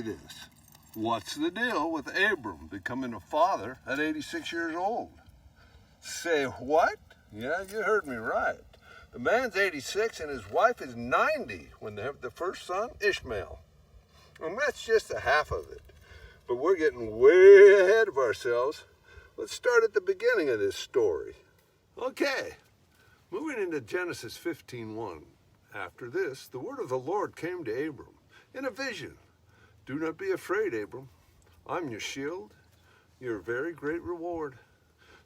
you this. What's the deal with Abram becoming a father at 86 years old? Say what? Yeah, you heard me right. The man's 86 and his wife is 90 when they have the first son, Ishmael. And that's just the half of it. But we're getting way ahead of ourselves. Let's start at the beginning of this story. Okay, moving into Genesis 15:1. After this, the word of the Lord came to Abram in a vision. Do not be afraid, Abram. I'm your shield, your very great reward.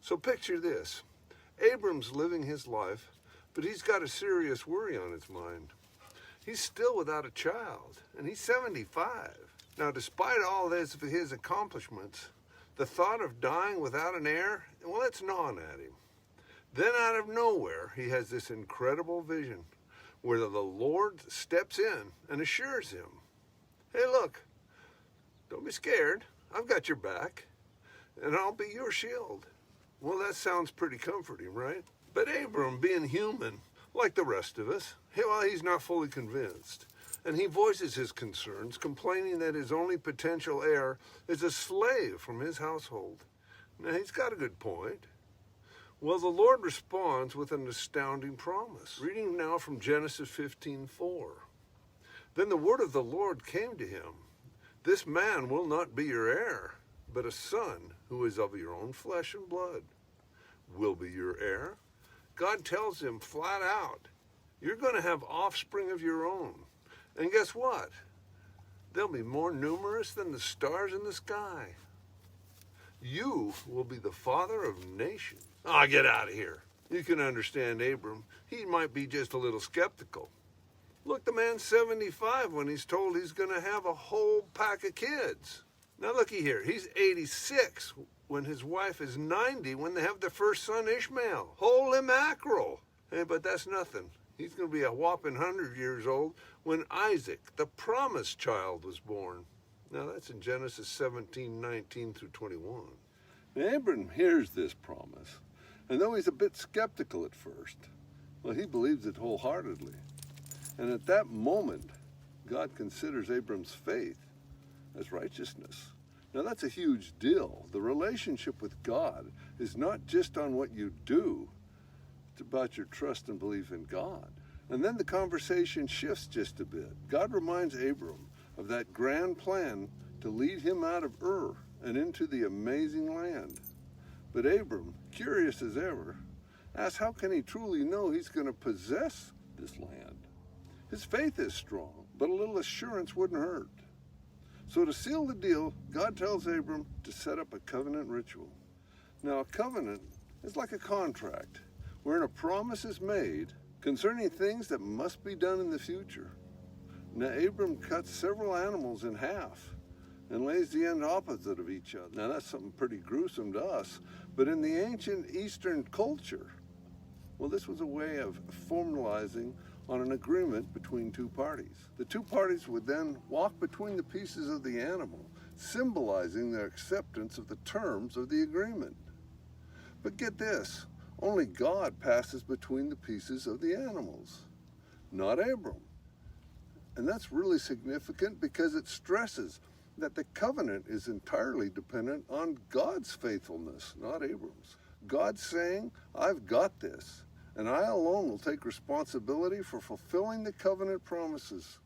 So picture this. Abram's living his life, but he's got a serious worry on his mind. He's still without a child, and he's 75. Now, despite all his accomplishments, the thought of dying without an heir, well, it's gnawing at him. Then out of nowhere, he has this incredible vision where the Lord steps in and assures him, hey, look, don't be scared. I've got your back, and I'll be your shield. Well, that sounds pretty comforting, right? But Abram, being human, like the rest of us, he's not fully convinced. And he voices his concerns, complaining that his only potential heir is a slave from his household. Now, he's got a good point. Well, the Lord responds with an astounding promise. Reading now from Genesis 15:4. Then the word of the Lord came to him. This man will not be your heir, but a son who is of your own flesh and blood will be your heir. God tells him flat out, you're going to have offspring of your own. And guess what? They'll be more numerous than the stars in the sky. You will be the father of nations. Ah, get out of here. You can understand Abram. He might be just a little skeptical. Look, the man's 75 when he's told he's going to have a whole pack of kids. Now looky here. He's 86 when his wife is 90 when they have their first son, Ishmael. Holy mackerel. Hey, but that's nothing. He's going to be a whopping 100 years old when Isaac, the promised child, was born. Now that's in Genesis 17:19-21. Now, Abram hears this promise, and though he's a bit skeptical at first, well, he believes it wholeheartedly. And at that moment, God considers Abram's faith as righteousness. Now that's a huge deal. The relationship with God is not just on what you do, it's about your trust and belief in God. And then the conversation shifts just a bit. God reminds Abram of that grand plan to lead him out of Ur and into the amazing land. But Abram, curious as ever, asks how can he truly know he's going to possess this land? His faith is strong, but a little assurance wouldn't hurt. So to seal the deal, God tells Abram to set up a covenant ritual. Now, a covenant is like a contract, wherein a promise is made concerning things that must be done in the future. Now, Abram cuts several animals in half and lays the end opposite of each other. Now, that's something pretty gruesome to us, but in the ancient Eastern culture, well, this was a way of formalizing on an agreement between two parties. The two parties would then walk between the pieces of the animal, symbolizing their acceptance of the terms of the agreement. But get this, only God passes between the pieces of the animals, not Abram. And that's really significant because it stresses that the covenant is entirely dependent on God's faithfulness, not Abram's. God's saying, I've got this, and I alone will take responsibility for fulfilling the covenant promises.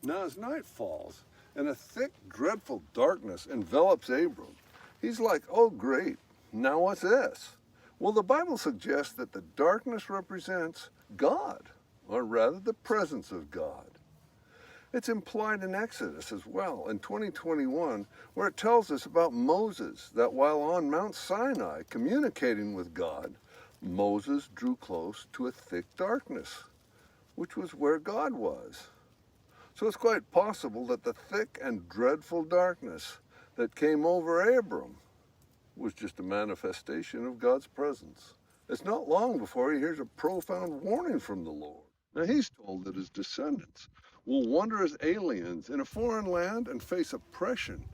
Now as night falls, and a thick, dreadful darkness envelops Abram, he's like, oh great, now what's this? Well, the Bible suggests that the darkness represents God, or rather the presence of God. It's implied in Exodus as well, in 20:21, where it tells us about Moses, that while on Mount Sinai communicating with God, Moses drew close to a thick darkness, which was where God was. So it's quite possible that the thick and dreadful darkness that came over Abram was just a manifestation of God's presence. It's not long before he hears a profound warning from the Lord. Now he's told that his descendants will wander as aliens in a foreign land and face oppression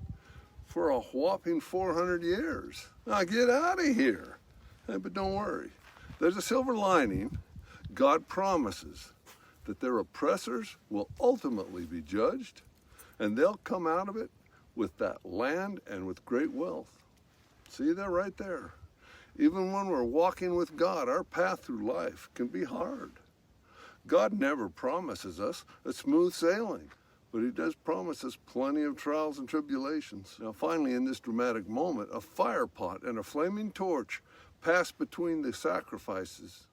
for a whopping 400 years. Now get out of here. Hey, but don't worry. There's a silver lining. God promises that their oppressors will ultimately be judged, And they'll come out of it with that land and with great wealth. See that right there? Even when we're walking with God, our path through life can be hard. God never promises us a smooth sailing, but he does promise us plenty of trials and tribulations. Now finally, in this dramatic moment, a fire pot and a flaming torch pass between the sacrifices.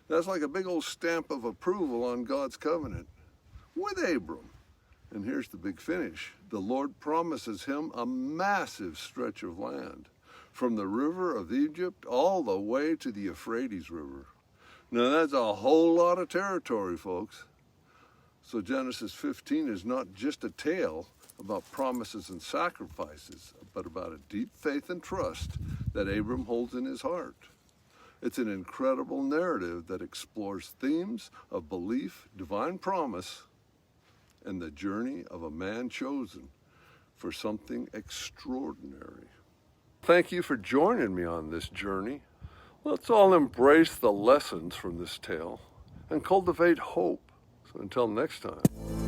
That's like a big old stamp of approval on God's covenant with Abram. And here's the big finish. The Lord promises him a massive stretch of land, from the river of Egypt all the way to the Euphrates River. Now that's a whole lot of territory, folks. So Genesis 15 is not just a tale about promises and sacrifices, but about a deep faith and trust that Abram holds in his heart. It's an incredible narrative that explores themes of belief, divine promise, and the journey of a man chosen for something extraordinary. Thank you for joining me on this journey. Let's all embrace the lessons from this tale and cultivate hope. So until next time.